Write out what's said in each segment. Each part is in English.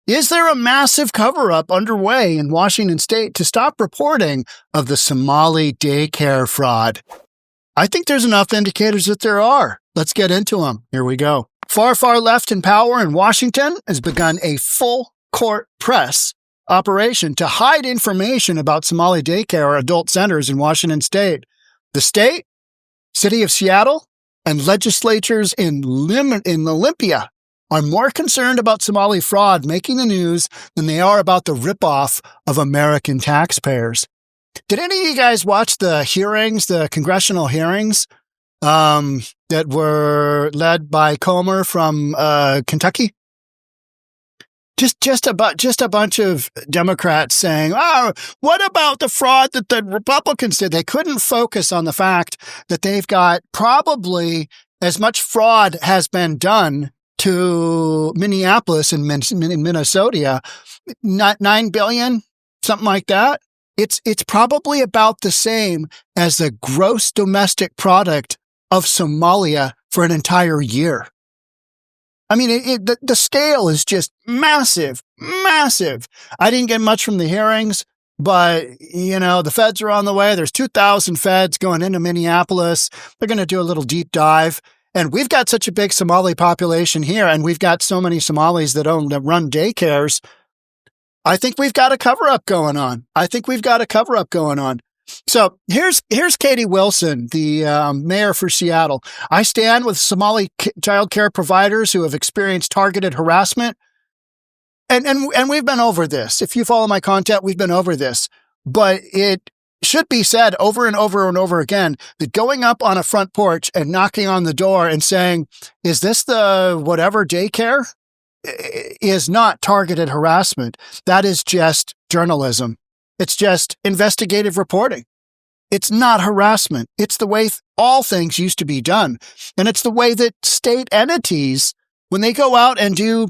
Is there a massive cover-up underway in Washington state to stop reporting of the Somali daycare fraud? I think there's enough indicators that there are. Let's get into them. Here we go. Far, far left in power in Washington has begun a full-court press operation to hide information about Somali daycare or adult centers in Washington state. The state, city of Seattle, and legislatures in Olympia are more concerned about Somali fraud making the news than they are about the ripoff of American taxpayers. Did any of you guys watch the hearings, the congressional hearings that were led by Comer from Kentucky? Just a bunch of Democrats saying, "Oh, what about the fraud that the Republicans did?" They couldn't focus on the fact that they've got probably as much fraud has been done to Minneapolis and Minnesota, not $9 billion, something like that. It's probably about the same as the gross domestic product of Somalia for an entire year. I mean, the scale is just massive, massive. I didn't get much from the hearings, but, the feds are on the way. There's 2,000 feds going into Minneapolis. They're going to do a little deep dive. And we've got such a big Somali population here, and we've got so many Somalis that run daycares. I think we've got a cover-up going on. So here's Katie Wilson, the mayor for Seattle. "I stand with Somali child care providers who have experienced targeted harassment." And we've been over this. If you follow my content, we've been over this. But it should be said over and over and over again that going up on a front porch and knocking on the door and saying, "Is this the whatever daycare?" is not targeted harassment. That is just journalism. It's just investigative reporting. It's not harassment. It's the way all things used to be done. And it's the way that state entities, when they go out and do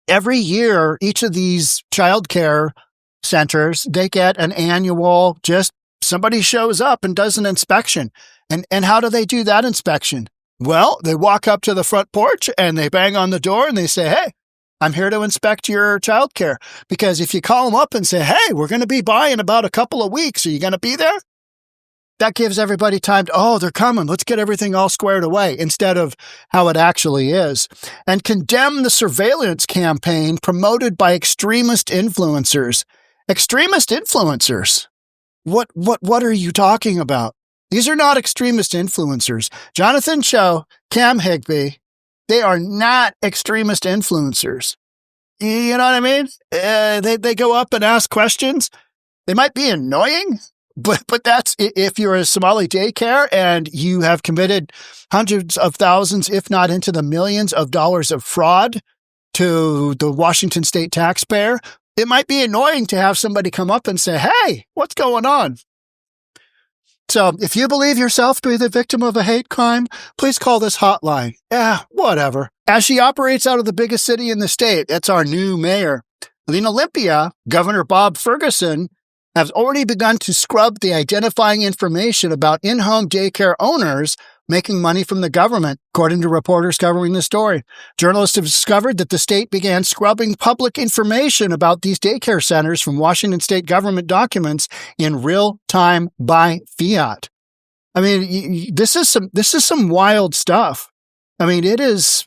every year, each of these child care centers, they get an annual, just somebody shows up and does an inspection. And how do they do that inspection? Well, they walk up to the front porch and they bang on the door and they say, "Hey, I'm here to inspect your child care." Because if you call them up and say, "Hey, we're going to be by in about a couple of weeks. Are you going to be there?" That gives everybody time to, "Oh, they're coming. Let's get everything all squared away," instead of how it actually is. And condemn the surveillance campaign promoted by extremist influencers. Extremist influencers? What are you talking about? These are not extremist influencers. Jonathan Cho, Cam Higby, they are not extremist influencers. You know what I mean? They go up and ask questions. They might be annoying, but that's if you're a Somali daycare and you have committed hundreds of thousands, if not into the millions of dollars of fraud to the Washington state taxpayer, it might be annoying to have somebody come up and say, "Hey, what's going on?" So if you believe yourself to be the victim of a hate crime, please call this hotline. Yeah, whatever. As she operates out of the biggest city in the state, that's our new mayor. In Olympia, Governor Bob Ferguson has already begun to scrub the identifying information about in-home daycare owners making money from the government, according to reporters covering the story. Journalists have discovered that the state began scrubbing public information about these daycare centers from Washington state government documents in real time by fiat. I mean, this is some wild stuff. I mean, it is.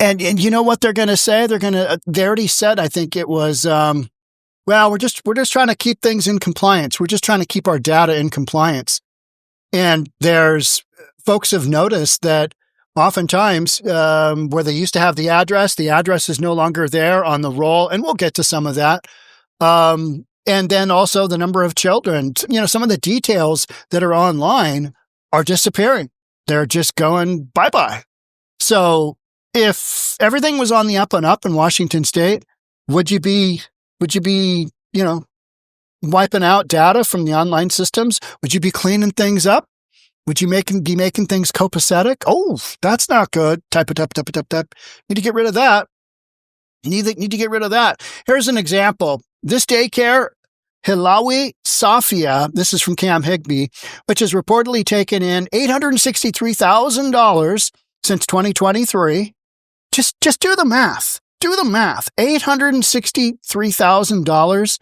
And you know what they're going to say? They already said, I think it was, well, we're just trying to keep things in compliance. We're just trying to keep our data in compliance. And there's folks have noticed that oftentimes where they used to have the address is no longer there on the roll. And we'll get to some of that. And then also the number of children, some of the details that are online are disappearing. They're just going bye-bye. So if everything was on the up and up in Washington state, would you be, wiping out data from the online systems? Would you be cleaning things up? Would you be making things copacetic? Oh, that's not good. Type. Need to get rid of that. Need to get rid of that. Here's an example. This daycare, 𝗨𝗧𝗛𝗪, this is from Cam Higby, which has reportedly taken in $863,000 since 2023. Just do the math. Do the math. $863,000.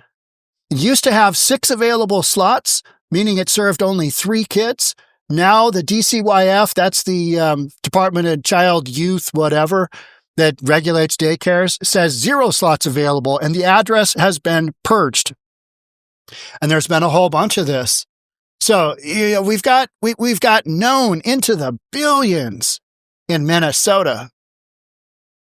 It used to have 6 available slots, meaning it served only 3 kids. Now the DCYF, that's the Department of Child, Youth, whatever, that regulates daycares, says 0 slots available, and the address has been purged. And there's been a whole bunch of this. So we've got known into the billions in Minnesota.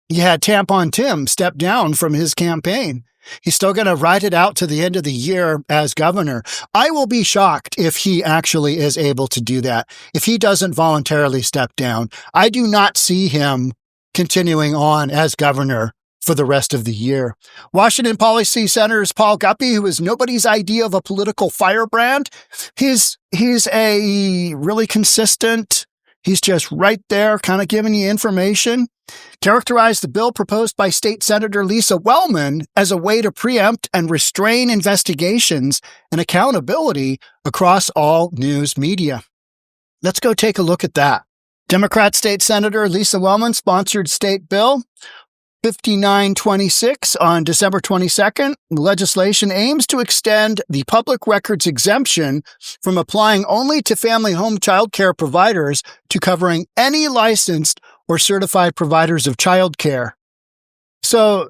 You had Tampon Tim step down from his campaign. He's still going to ride it out to the end of the year as governor. I will be shocked if he actually is able to do that. If he doesn't voluntarily step down, I do not see him continuing on as governor for the rest of the year. Washington Policy Center's Paul Guppy, who is nobody's idea of a political firebrand, he's a really consistent. He's just right there, kind of giving you information. Characterized the bill proposed by State Senator Lisa Wellman as a way to preempt and restrain investigations and accountability across all news media. Let's go take a look at that. Democrat State Senator Lisa Wellman sponsored State Bill 5926 on December 22nd. The legislation aims to extend the public records exemption from applying only to family home child care providers to covering any licensed or certified providers of child care. So,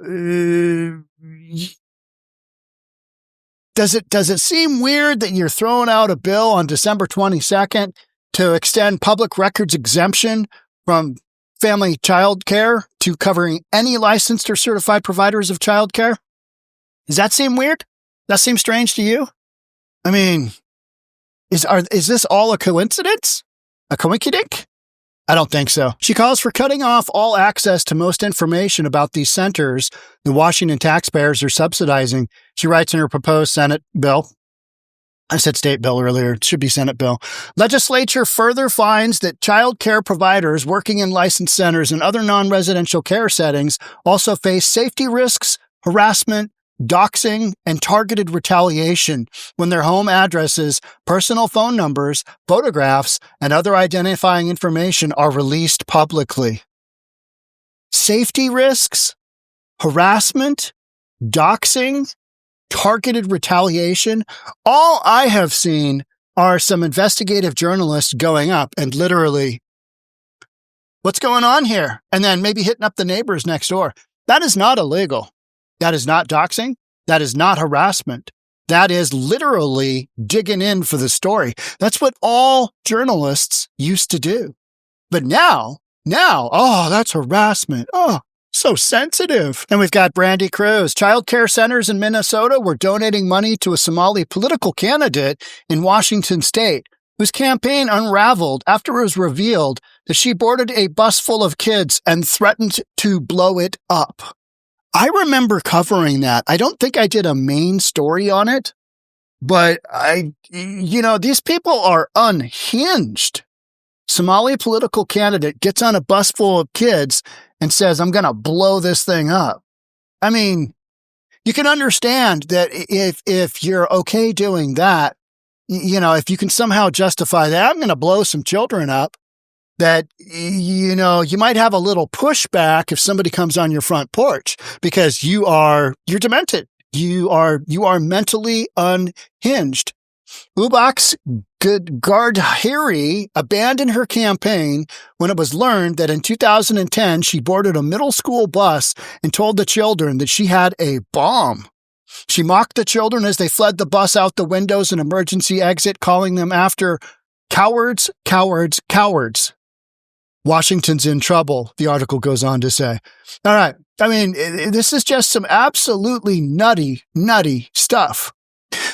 does it seem weird that you're throwing out a bill on December 22nd to extend public records exemption from family child care to covering any licensed or certified providers of child care? Does that seem weird? That seems strange to you? I mean, is this all a coincidence? A coinkydink? I don't think so. She calls for cutting off all access to most information about these centers the Washington taxpayers are subsidizing. She writes in her proposed Senate bill. I said state bill earlier. It should be Senate bill. Legislature further finds that child care providers working in licensed centers and other non-residential care settings also face safety risks, harassment, doxing, and targeted retaliation when their home addresses, personal phone numbers, photographs, and other identifying information are released publicly. Safety risks, harassment, doxing, targeted retaliation. All I have seen are some investigative journalists going up and literally, what's going on here? And then maybe hitting up the neighbors next door. That is not illegal. That is not doxing. That is not harassment. That is literally digging in for the story. That's what all journalists used to do. But now, oh, that's harassment. Oh, so sensitive. And we've got Brandy Cruz. Child care centers in Minnesota were donating money to a Somali political candidate in Washington state, whose campaign unraveled after it was revealed that she boarded a bus full of kids and threatened to blow it up. I remember covering that. I don't think I did a main story on it, but these people are unhinged. Somali political candidate gets on a bus full of kids and says, I'm going to blow this thing up. I mean, you can understand that if you're okay doing that, if you can somehow justify that, I'm going to blow some children up, that, you might have a little pushback if somebody comes on your front porch because you're demented. You are mentally unhinged. 𝗥𝗘𝗔𝗦𝗢𝗥𝗘𝗏 abandoned her campaign when it was learned that in 2010 she boarded a middle school bus and told the children that she had a bomb. She mocked the children as they fled the bus out the windows and emergency exit, calling them after cowards, cowards, cowards. Washington's in trouble, the article goes on to say. All right. I mean, this is just some absolutely nutty stuff.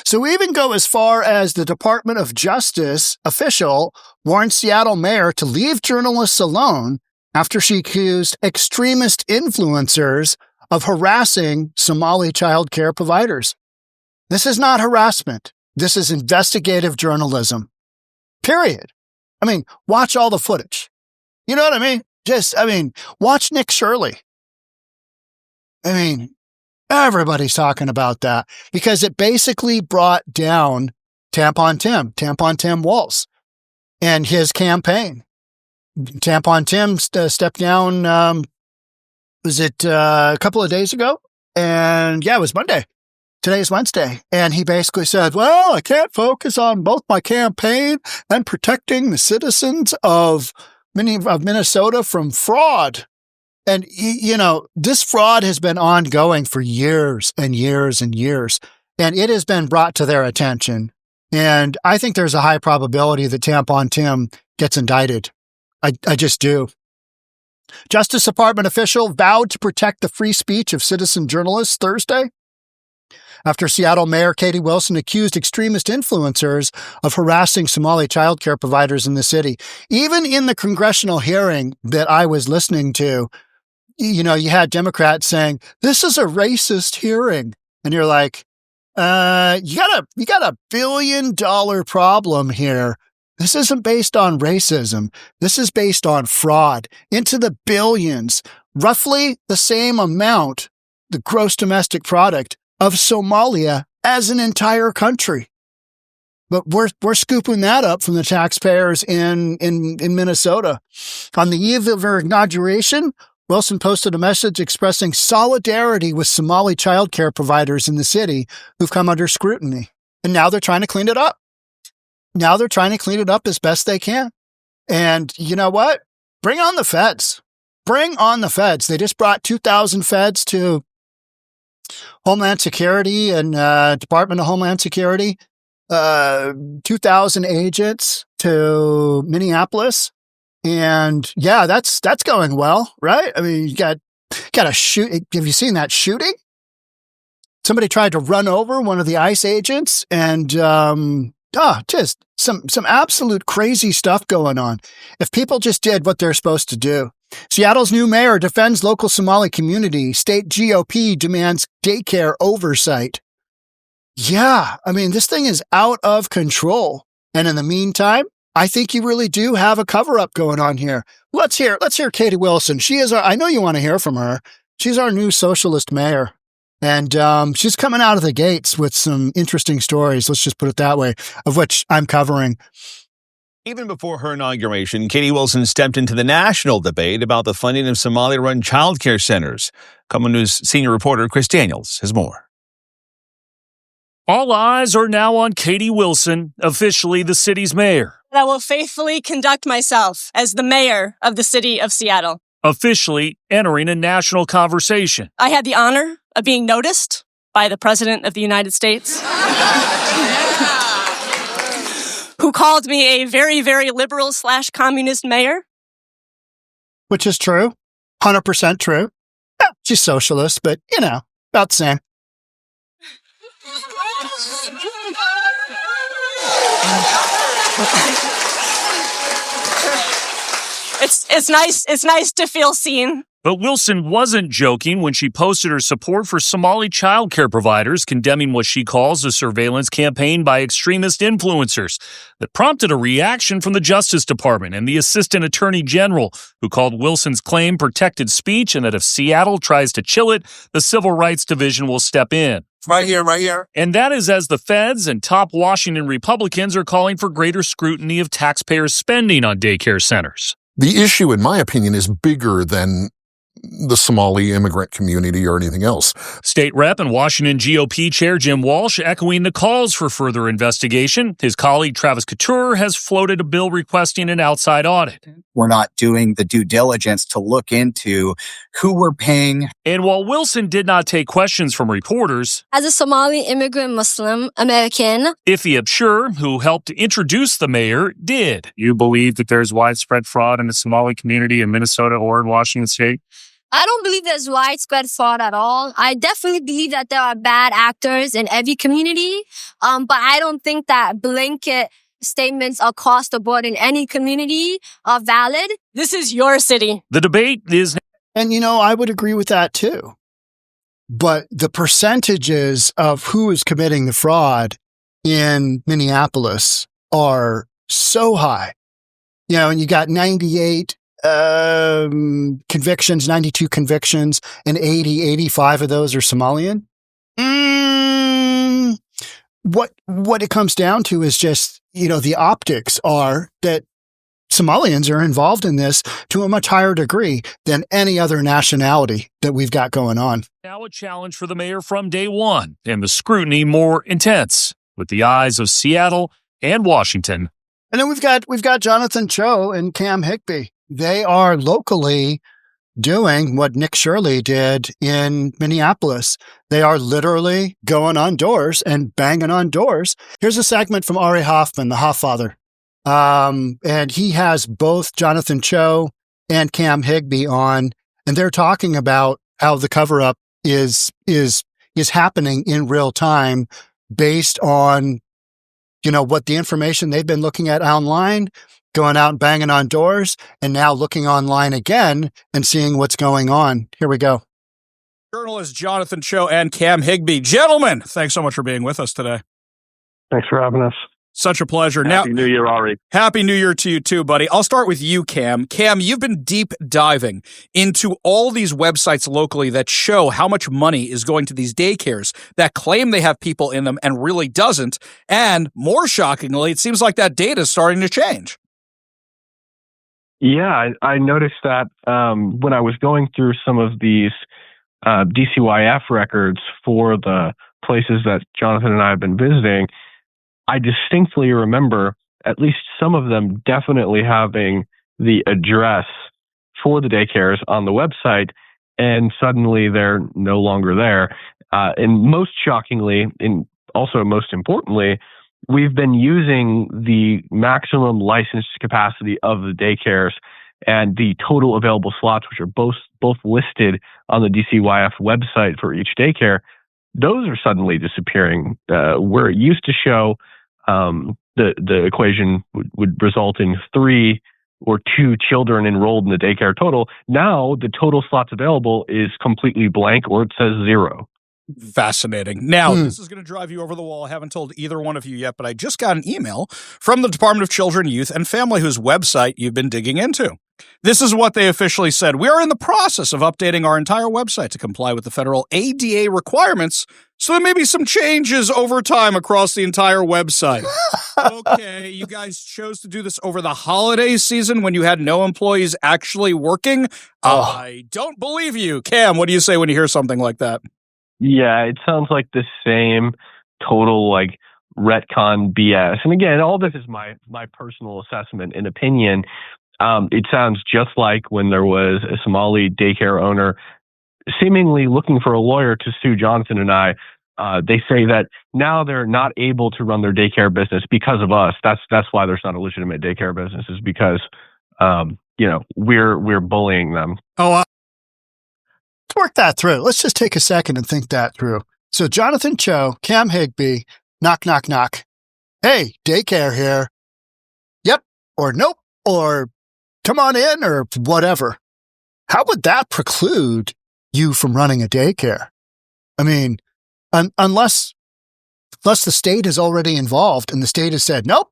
So we even go as far as the Department of Justice official warned Seattle mayor to leave journalists alone after she accused extremist influencers of harassing Somali child care providers. This is not harassment. This is investigative journalism. Period. I mean, watch all the footage. You know what I mean? Watch Nick Shirley. I mean, everybody's talking about that because it basically brought down Tampon Tim Walz, and his campaign. Tampon Tim stepped down was it a couple of days ago? And yeah, it was Monday. Today is Wednesday. And he basically said, well, I can't focus on both my campaign and protecting the citizens of Minnesota from fraud. And, this fraud has been ongoing for years and years and years, and it has been brought to their attention. And I think there's a high probability that Tampon Tim gets indicted. I just do. Justice Department official vowed to protect the free speech of citizen journalists Thursday after Seattle Mayor Katie Wilson accused extremist influencers of harassing Somali child care providers in the city. Even in the congressional hearing that I was listening to, you had Democrats saying, this is a racist hearing. And you're like, you got a $1 billion problem here. This isn't based on racism. This is based on fraud into the billions, roughly the same amount, the gross domestic product of Somalia as an entire country. But we're scooping that up from the taxpayers in Minnesota. On the eve of her inauguration, Wilson posted a message expressing solidarity with Somali child care providers in the city who've come under scrutiny. And now they're trying to clean it up. Now they're trying to clean it up as best they can. And you know what? Bring on the feds. Bring on the feds. They just brought 2,000 feds to Homeland Security and Department of Homeland Security, 2,000 agents to Minneapolis. And yeah, that's going well, right? I mean, you got a shoot. Have you seen that shooting? Somebody tried to run over one of the ICE agents, and just some absolute crazy stuff going on. If people just did what they're supposed to do. Seattle's new mayor defends local Somali community. State GOP demands daycare oversight. Yeah, I mean, this thing is out of control. And in the meantime, I think you really do have a cover-up going on here. Let's hear Katie Wilson. She is I know you want to hear from her. She's our new socialist mayor. And she's coming out of the gates with some interesting stories, let's just put it that way, of which I'm covering. Even before her inauguration, Katie Wilson stepped into the national debate about the funding of Somali-run child care centers. Common News senior reporter Chris Daniels has more. All eyes are now on Katie Wilson, officially the city's mayor. I will faithfully conduct myself as the mayor of the city of Seattle. Officially entering a national conversation. I had the honor of being noticed by the President of the United States, who called me a very, very liberal/communist mayor. Which is true. 100% true. Yeah, she's socialist, but, about the same. It's nice to feel seen. But Wilson wasn't joking when she posted her support for Somali child care providers, condemning what she calls a surveillance campaign by extremist influencers that prompted a reaction from the Justice Department and the Assistant Attorney General, who called Wilson's claim protected speech and that if Seattle tries to chill it, the Civil Rights Division will step in. Right here. And that is as the feds and top Washington Republicans are calling for greater scrutiny of taxpayers' spending on daycare centers. The issue, in my opinion, is bigger than the Somali immigrant community or anything else. State Rep and Washington GOP Chair Jim Walsh echoing the calls for further investigation. His colleague 𝗨𝗥𝗘𝗠𝗓 has floated a bill requesting an outside audit. We're not doing the due diligence to look into who we're paying. And while Wilson did not take questions from reporters, as a Somali immigrant Muslim American, 𝗣𝗢𝗡𝗑𝗏, who helped introduce the mayor, did. You believe that there's widespread fraud in the Somali community in Minnesota or in Washington State? I don't believe there's widespread fraud at all. I definitely believe that there are bad actors in every community, but I don't think that blanket statements across the board in any community are valid. This is your city. The debate is... And, I would agree with that too. But the percentages of who is committing the fraud in Minneapolis are so high. And you got 98 convictions, 92 convictions, and 85 of those are Somalian. What it comes down to is just, the optics are that Somalians are involved in this to a much higher degree than any other nationality that we've got going on. Now a challenge for the mayor from day one, and the scrutiny more intense with the eyes of Seattle and Washington. And then we've got Jonathan Cho and Cam Higby. They are locally doing what Nick Shirley did in Minneapolis. They are literally going on doors and banging on doors. Here's a segment from Ari Hoffman, the Hofffather. And he has both Jonathan Cho and Cam Higby on, and they're talking about how the cover-up is happening in real time based on, what the information they've been looking at online, going out and banging on doors, and now looking online again and seeing what's going on. Here we go. Journalist Jonathan Cho and Cam Higby. Gentlemen, thanks so much for being with us today. Thanks for having us. Such a pleasure. Happy New Year, Ari. Happy New Year to you too, buddy. I'll start with you, Cam. Cam, you've been deep diving into all these websites locally that show how much money is going to these daycares that claim they have people in them and really doesn't. And more shockingly, it seems like that data is starting to change. Yeah, I noticed that when I was going through some of these DCYF records for the places that Jonathan and I have been visiting, I distinctly remember at least some of them definitely having the address for the daycares on the website, and suddenly they're no longer there. And most shockingly, and also most importantly, we've been using the maximum licensed capacity of the daycares and the total available slots, which are both listed on the DCYF website for each daycare. Those are suddenly disappearing. Where it used to show the equation would result in 3 or 2 children enrolled in the daycare total. Now the total slots available is completely blank, or it says 0. Fascinating. Now, this is going to drive you over the wall. I haven't told either one of you yet, but I just got an email from the Department of Children, Youth, and Family, whose website you've been digging into. This is what they officially said. We are in the process of updating our entire website to comply with the federal ADA requirements, so there may be some changes over time across the entire website. Okay, you guys chose to do this over the holiday season when you had no employees actually working? I don't believe you. Cam, what do you say when you hear something like that? Yeah, it sounds like the same total retcon BS. And again, all this is my personal assessment and opinion. It sounds just like when there was a Somali daycare owner seemingly looking for a lawyer to sue Jonathan and I. They say that now they're not able to run their daycare business because of us. That's why there's not a legitimate daycare business, is because we're bullying them. Let's work that through. Let's just take a second and think that through. So Jonathan Cho, Cam Higby, knock, knock, knock. Hey, daycare here. Yep, or nope, or come on in, or whatever. How would that preclude you from running a daycare? I mean, unless the state is already involved and the state has said nope,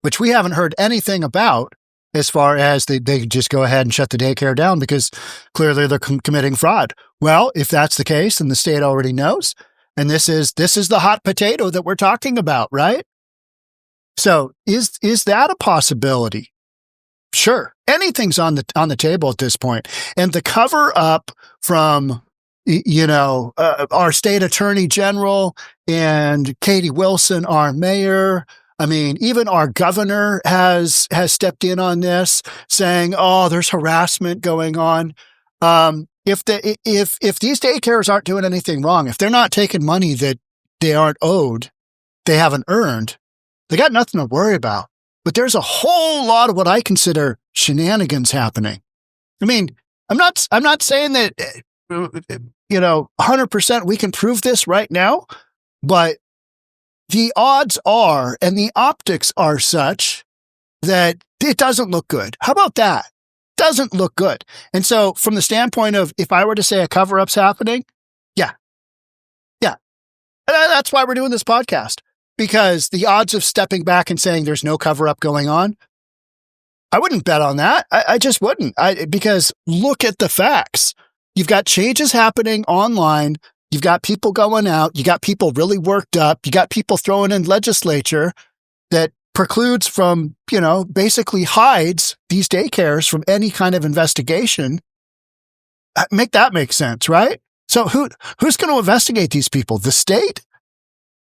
which we haven't heard anything about, as far as they just go ahead and shut the daycare down because clearly they're committing fraud. Well, if that's the case, and the state already knows, and this is the hot potato that we're talking about, right? So is that a possibility? Sure, anything's on the table at this point, and the cover up from our state attorney general and Katie Wilson, our mayor. I mean, even our governor has stepped in on this, saying, "Oh, there's harassment going on." If these daycares aren't doing anything wrong, if they're not taking money that they aren't owed, they haven't earned, they got nothing to worry about. But there's a whole lot of what I consider shenanigans happening. I mean, I'm not saying that 100% we can prove this right now, but the odds are, and the optics are such that it doesn't look good. How about that? Doesn't look good. And so from the standpoint of, if I were to say a cover-up's happening, yeah. That's why we're doing this podcast, because the odds of stepping back and saying there's no cover-up going on, I wouldn't bet on that. I just wouldn't. Because look at the facts. You've got changes happening online. You've got people going out. You got people really worked up. You got people throwing in legislature that precludes from, basically hides these daycares from any kind of investigation. Make that make sense, right? So who's going to investigate these people? The state?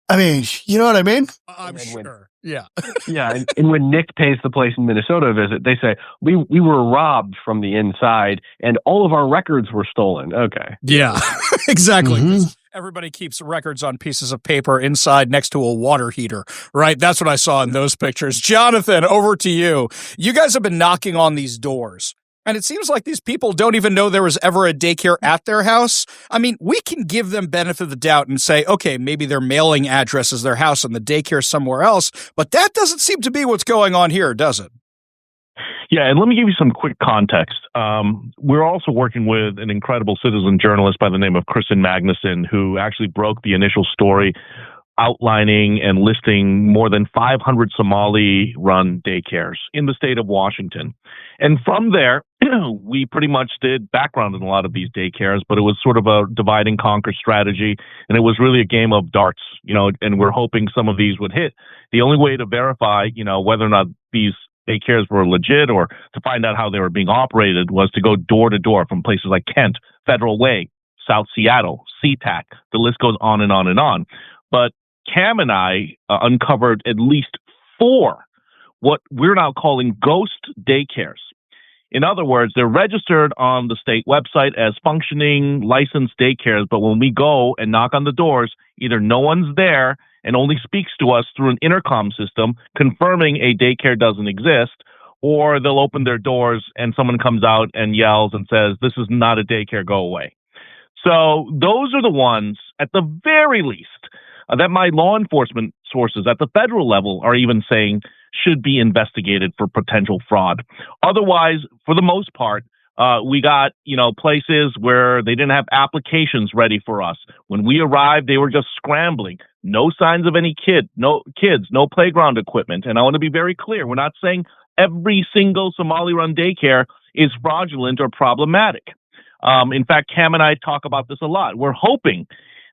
I mean, you know what I mean? I'm sure. Yeah. Yeah. And when Nick pays the place in Minnesota a visit, they say, we were robbed from the inside and all of our records were stolen. Okay. Yeah, exactly. Everybody keeps records on pieces of paper inside next to a water heater, right? That's what I saw in those pictures. Jonathan, over to you. You guys have been knocking on these doors. And it seems like these people don't even know there was ever a daycare at their house. I mean, we can give them benefit of the doubt and say, okay, maybe their mailing address is their house and the daycare somewhere else, but that doesn't seem to be what's going on here, does it? Yeah, and let me give you some quick context. We're also working with an incredible citizen journalist by the name of Kristen Magnuson, who actually broke the initial story outlining and listing more than 500 Somali-run daycares in the state of Washington. And from there, we pretty much did background in a lot of these daycares, but it was sort of a divide and conquer strategy, and it was really a game of darts, and we're hoping some of these would hit. The only way to verify, whether or not these daycares were legit or to find out how they were being operated was to go door to door from places like Kent, Federal Way, South Seattle, SeaTac. The list goes on and on and on. But Cam and I uncovered at least 4 what we're now calling ghost daycares. In other words, they're registered on the state website as functioning licensed daycares, but when we go and knock on the doors, either no one's there and only speaks to us through an intercom system confirming a daycare doesn't exist, or they'll open their doors and someone comes out and yells and says, "This is not a daycare, go away." So those are the ones, at the very least, that my law enforcement sources at the federal level are even saying should be investigated for potential fraud. Otherwise, for the most part, we got, places where they didn't have applications ready for us. When we arrived, they were just scrambling. No signs of any kids, no playground equipment. And I want to be very clear. We're not saying every single Somali-run daycare is fraudulent or problematic. In fact, Cam and I talk about this a lot. We're hoping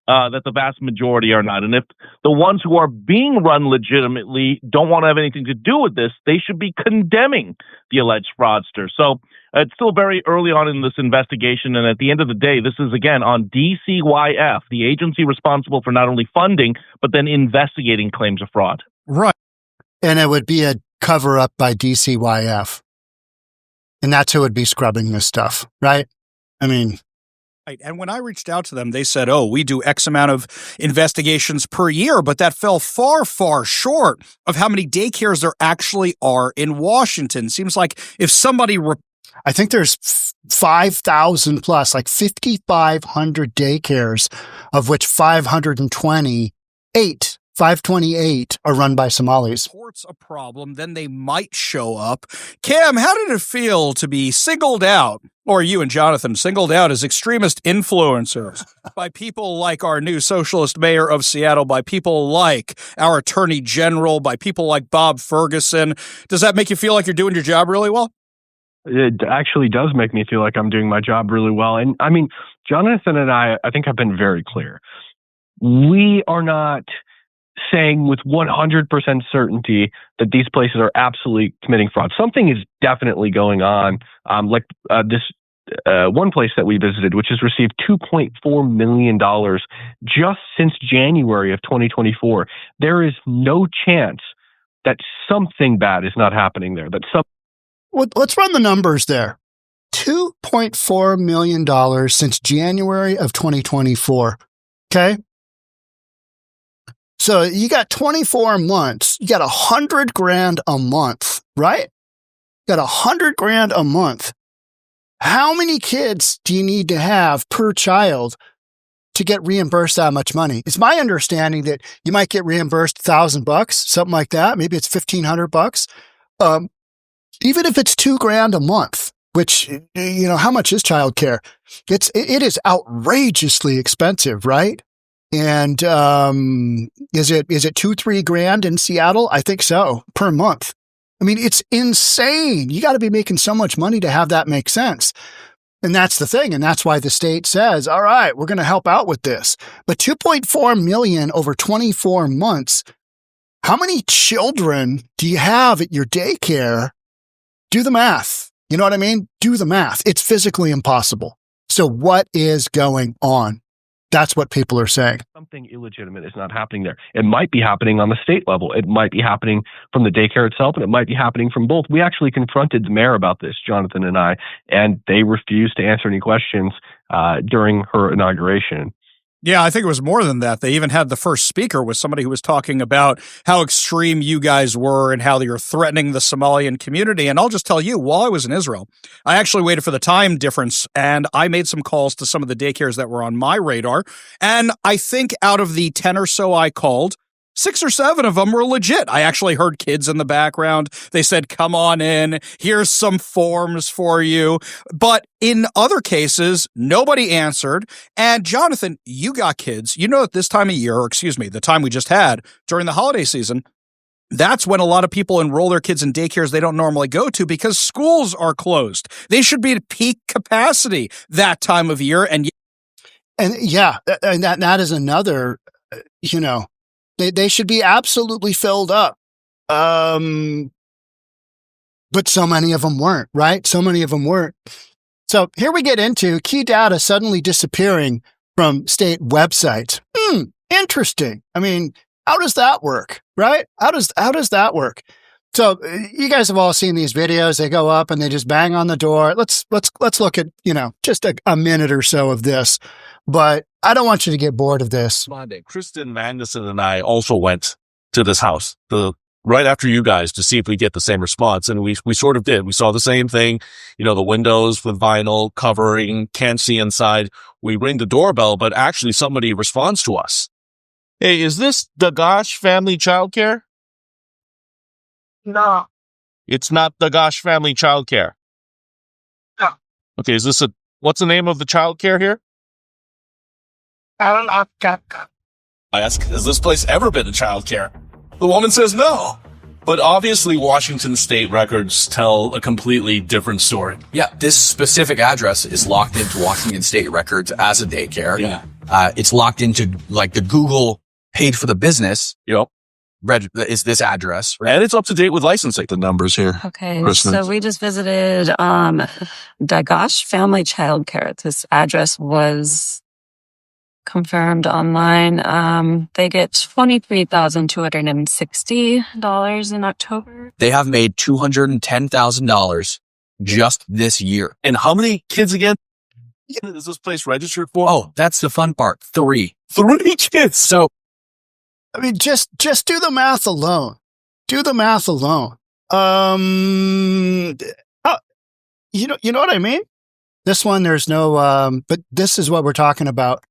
that the vast majority are not. And if the ones who are being run legitimately don't want to have anything to do with this, they should be condemning the alleged fraudster. So it's still very early on in this investigation. And at the end of the day, this is, again, on DCYF, the agency responsible for not only funding, but then investigating claims of fraud. Right. And it would be a cover up by DCYF. And that's who would be scrubbing this stuff, right? I mean... And when I reached out to them, they said, we do X amount of investigations per year, but that fell far, far short of how many daycares there actually are in Washington. Seems like if somebody... I think there's 5,000 plus, like 5,500 daycares, of which 528 are run by Somalis. Reports a problem, then they might show up. Cam, how did it feel to be singled out, or you and Jonathan singled out as extremist influencers by people like our new socialist mayor of Seattle, by people like our attorney general, by people like Bob Ferguson? Does that make you feel like you're doing your job really well? It actually does make me feel like I'm doing my job really well. And I mean, Jonathan and I think have been very clear. We are not saying with 100% certainty that these places are absolutely committing fraud. Something is definitely going on. This one place that we visited, which has received $2.4 million just since January of 2024. There is no chance that something bad is not happening there. Let's run the numbers there. $2.4 million since January of 2024. Okay. So you got 24 months, you got $100,000 a month, right? You got $100,000 a month. How many kids do you need to have per child to get reimbursed that much money? It's my understanding that you might get reimbursed $1,000, something like that. Maybe it's $1,500. Even if it's $2,000 a month, which, how much is childcare? It is outrageously expensive, right? And is it $2-3 in Seattle? I think so, per month. I mean, it's insane. You got to be making so much money to have that make sense. And that's the thing. And that's why the state says, all right, we're going to help out with this. But $2.4 million over 24 months, How many children do you have at your daycare? Do the math. You know what I mean? Do the math. It's physically impossible. So what is going on? That's what people are saying. Something illegitimate is not happening there. It might be happening on the state level. It might be happening from the daycare itself, and it might be happening from both. We actually confronted the mayor about this, Jonathan and I, and they refused to answer any questions during her inauguration. Yeah, I think it was more than that. They even had the first speaker was somebody who was talking about how extreme you guys were and how you're threatening the Somalian community. And I'll just tell you, while I was in Israel, I actually waited for the time difference, and I made some calls to some of the daycares that were on my radar. And I think out of the 10 or so I called, 6 or 7 of them were legit. I actually heard kids in the background. They said, come on in. Here's some forms for you. But in other cases, nobody answered. And Jonathan, you got kids. You know, at this time of year, or excuse me, the time we just had during the holiday season, that's when a lot of people enroll their kids in daycares they don't normally go to because schools are closed. They should be at peak capacity that time of year. And yeah, and that is another, They should be absolutely filled up. But so many of them weren't, right? So many of them weren't. So here we get into key data suddenly disappearing from state websites. Interesting. I mean, how does that work, right? How does that work? So you guys have all seen these videos. They go up and they just bang on the door. Let's look at, just a minute or so of this. But I don't want you to get bored of this. Monday, Kristen Magnuson and I also went to this house right after you guys to see if we get the same response. And we sort of did. We saw the same thing, the windows with vinyl covering, can't see inside. We ring the doorbell, but actually somebody responds to us. Hey, is this 𝗥𝗘𝗔𝗦𝗢𝗥𝗘𝗏 Family Childcare? No. It's not 𝗥𝗘𝗔𝗦𝗢𝗥𝗘𝗏 Family Childcare. No. Okay, what's the name of the childcare here? 𝗨𝗡𝗏𝗏𝗏. I ask, has this place ever been a childcare? The woman says no. But obviously, Washington state records tell a completely different story. Yeah, this specific address is locked into Washington state records as a daycare. Yeah. It's locked into like the Google paid for the business. Yep. Is this address. Right? And it's up to date with licensing. The numbers here. Okay, Kristen. So we just visited 𝗥𝗘𝗔𝗦𝗢𝗥𝗘𝗏 Family Childcare. This address was confirmed online. They get $23,260 in October. They have made $210,000 just this year. And how many kids again is this place registered for? Oh, that's the fun part. 3 kids. So, I mean, just do the math alone. Do the math alone. You know what I mean? This one, there's no, but this is what we're talking about.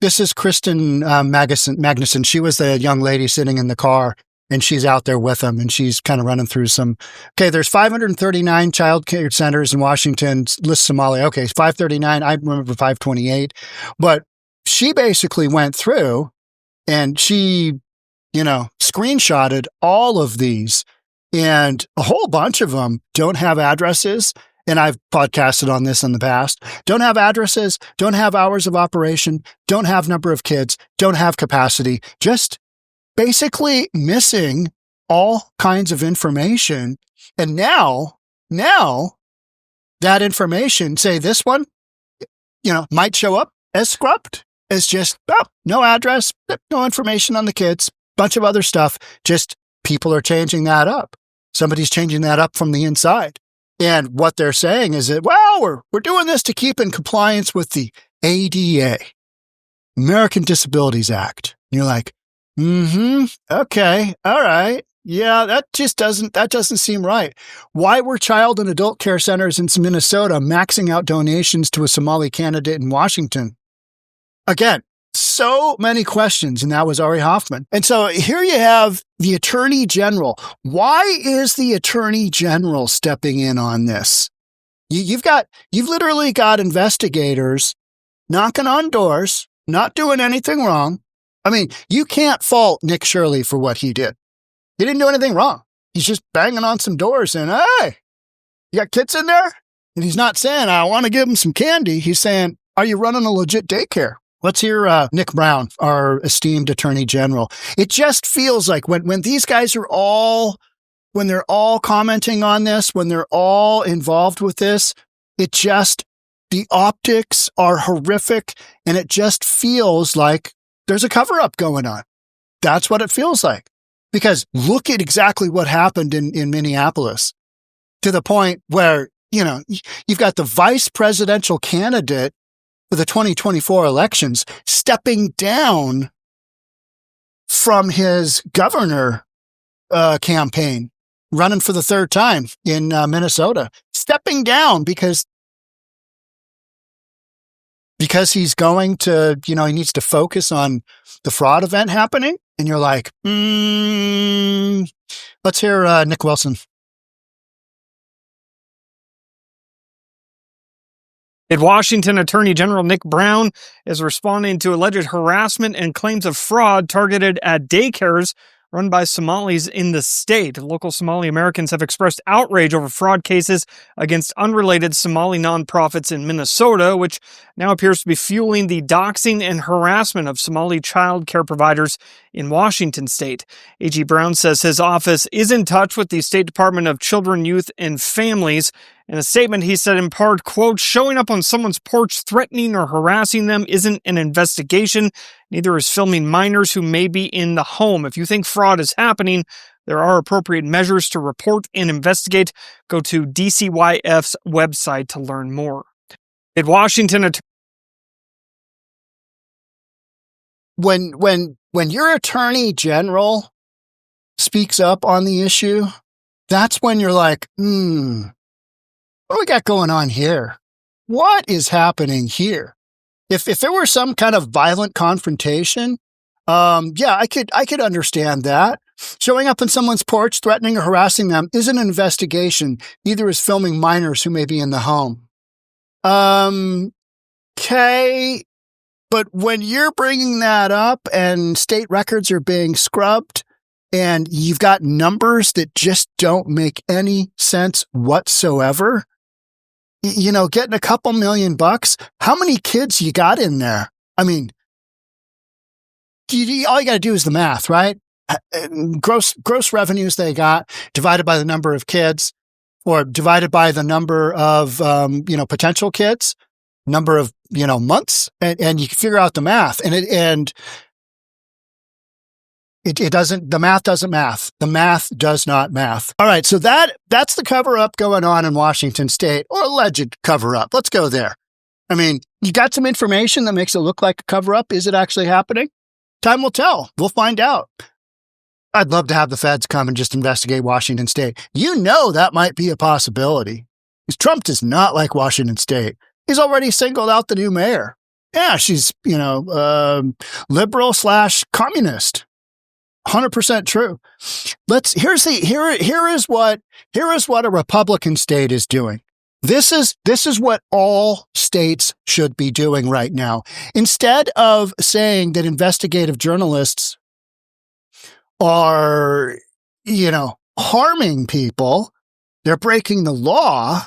This is Kristen Magnuson. She was the young lady sitting in the car, and she's out there with them, and she's kind of running through some. Okay, there's 539 child care centers in Washington. List Somalia. Okay, 539. I remember 528, but she basically went through, and she, screenshotted all of these, and a whole bunch of them don't have addresses. And I've podcasted on this in the past, don't have addresses, don't have hours of operation, don't have number of kids, don't have capacity, just basically missing all kinds of information. And now that information, say this one, might show up as scrubbed, as just, no address, no information on the kids, bunch of other stuff. Just people are changing that up. Somebody's changing that up from the inside. And what they're saying is that, well, we're doing this to keep in compliance with the ADA, American Disabilities Act. And you're like, okay, all right. Yeah, that doesn't seem right. Why were child and adult care centers in Minnesota maxing out donations to a Somali candidate in Washington? Again, so many questions, and that was Ari Hoffman. And so here you have the Attorney General. Why is the Attorney General stepping in on this? You've literally got investigators knocking on doors, not doing anything wrong. I mean, you can't fault Nick Shirley for what he did. He didn't do anything wrong. He's just banging on some doors and, hey, you got kids in there? And he's not saying, I want to give them some candy. He's saying, are you running a legit daycare? Let's hear Nick Brown, our esteemed Attorney General. It just feels like when these guys are when they're all commenting on this, when they're all involved with this, the optics are horrific, and it just feels like there's a cover-up going on. That's what it feels like. Because look at exactly what happened in Minneapolis, to the point where, you've got the vice presidential candidate for the 2024 elections stepping down from his governor campaign, running for the third time in Minnesota, stepping down because he's going to, he needs to focus on the fraud event happening. And you're like, let's hear Nick Wilson. In Washington, Attorney General Nick Brown is responding to alleged harassment and claims of fraud targeted at daycares run by Somalis in the state. Local Somali Americans have expressed outrage over fraud cases against unrelated Somali nonprofits in Minnesota, which now appears to be fueling the doxing and harassment of Somali child care providers in Washington state. AG Brown says his office is in touch with the State Department of Children, Youth, and Families. In a statement, he said in part, quote, showing up on someone's porch threatening or harassing them isn't an investigation. Neither is filming minors who may be in the home. If you think fraud is happening, there are appropriate measures to report and investigate. Go to DCYF's website to learn more. In Washington, when your attorney general speaks up on the issue, that's when you're like, what do we got going on here? What is happening here? If there were some kind of violent confrontation, I could understand that. Showing up on someone's porch, threatening or harassing them isn't an investigation. Neither is filming minors who may be in the home. Okay. But when you're bringing that up and state records are being scrubbed and you've got numbers that just don't make any sense whatsoever, getting a couple $1,000,000, how many kids you got in there? I mean, all you got to do is the math, right? Gross revenues they got divided by the number of kids, or divided by the number of, potential kids, number of, months, and you can figure out the math. The math doesn't math. The math does not math. All right. So that's the cover up going on in Washington state, or alleged cover up. Let's go there. I mean, you got some information that makes it look like a cover up. Is it actually happening? Time will tell. We'll find out. I'd love to have the feds come and just investigate Washington state. That might be a possibility. Because Trump does not like Washington state. He's already singled out the new mayor. Yeah, she's, liberal/communist. 100% true. Here is what a Republican state is doing. This is what all states should be doing right now. Instead of saying that investigative journalists are, harming people, they're breaking the law.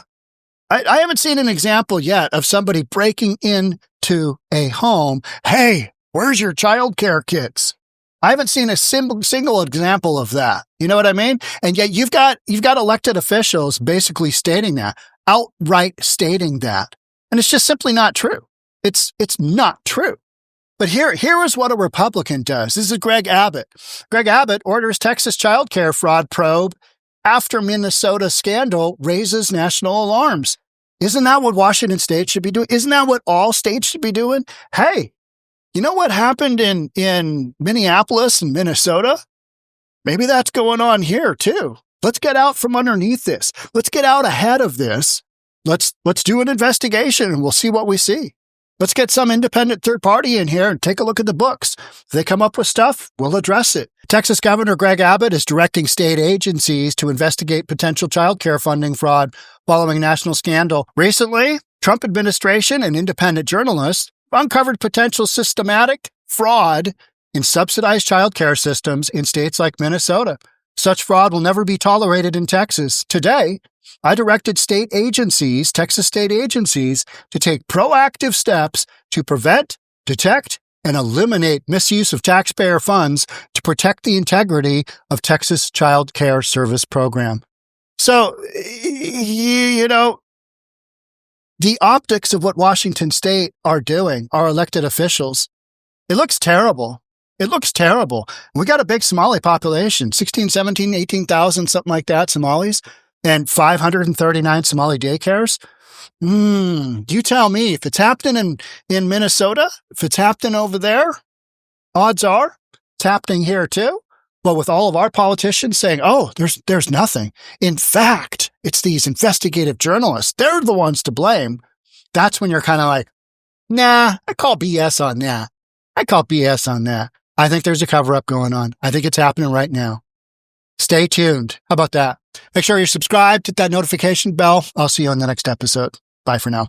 I haven't seen an example yet of somebody breaking into a home. Hey, where's your child care kits? I haven't seen a single example of that. You know what I mean? And yet you've got elected officials basically stating that, outright stating that. And it's just simply not true. It's not true. But here is what a Republican does. This is Greg Abbott. Greg Abbott orders Texas child care fraud probe after Minnesota scandal raises national alarms. Isn't that what Washington state should be doing? Isn't that what all states should be doing? Hey, you know what happened in Minneapolis and Minnesota? Maybe that's going on here too. Let's get out from underneath this. Let's get out ahead of this. Let's do an investigation and we'll see what we see. Let's get some independent third party in here and take a look at the books. If they come up with stuff, we'll address it. Texas Governor Greg Abbott is directing state agencies to investigate potential child care funding fraud following national scandal. Recently, Trump administration and independent journalists uncovered potential systematic fraud in subsidized child care systems in states like Minnesota. Such fraud will never be tolerated in Texas. Today, I directed Texas state agencies, to take proactive steps to prevent, detect, and eliminate misuse of taxpayer funds to protect the integrity of Texas Child Care Service Program. So, you know, the optics of what Washington State are doing, our elected officials, it looks terrible. It looks terrible. We got a big Somali population, 16, 17, 18,000, something like that, Somalis, and 539 Somali daycares. You tell me, if it's happening in Minnesota, if it's happening over there, odds are it's happening here too. But with all of our politicians saying, oh, there's nothing. In fact, it's these investigative journalists. They're the ones to blame. That's when you're kind of like, nah, I call BS on that. I think there's a cover-up going on. I think it's happening right now. Stay tuned. How about that? Make sure you're subscribed, hit that notification bell. I'll see you on the next episode. Bye for now.